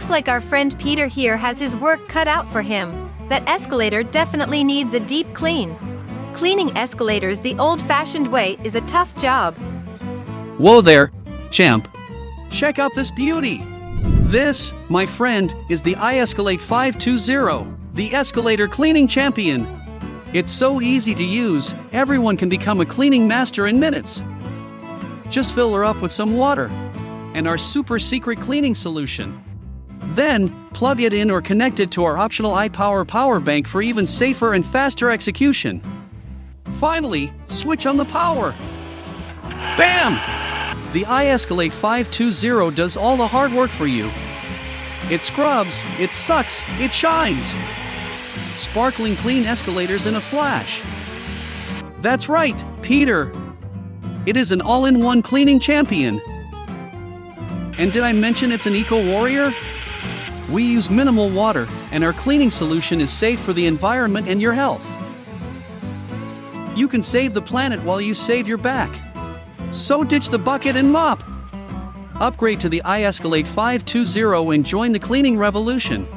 Looks like our friend Peter here has his work cut out for him. That escalator definitely needs a deep clean. Cleaning escalators the old-fashioned way is a tough job. Whoa there, champ. Check out this beauty. This, my friend, is the i-escalate 520, the escalator cleaning champion. It's so easy to use, everyone can become a cleaning master in minutes. Just fill her up with some water and our super secret cleaning solution. Then, plug it in or connect it to our optional iPower power bank for even safer and faster execution. Finally, switch on the power. Bam! The i-escalate 520 does all the hard work for you. It scrubs, it sucks, it shines. Sparkling clean escalators in a flash. That's right, Peter. It is an all-in-one cleaning champion. And did I mention it's an eco-warrior? We use minimal water, and our cleaning solution is safe for the environment and your health. You can save the planet while you save your back. So ditch the bucket and mop. Upgrade to the i-escalate 520 and join the cleaning revolution.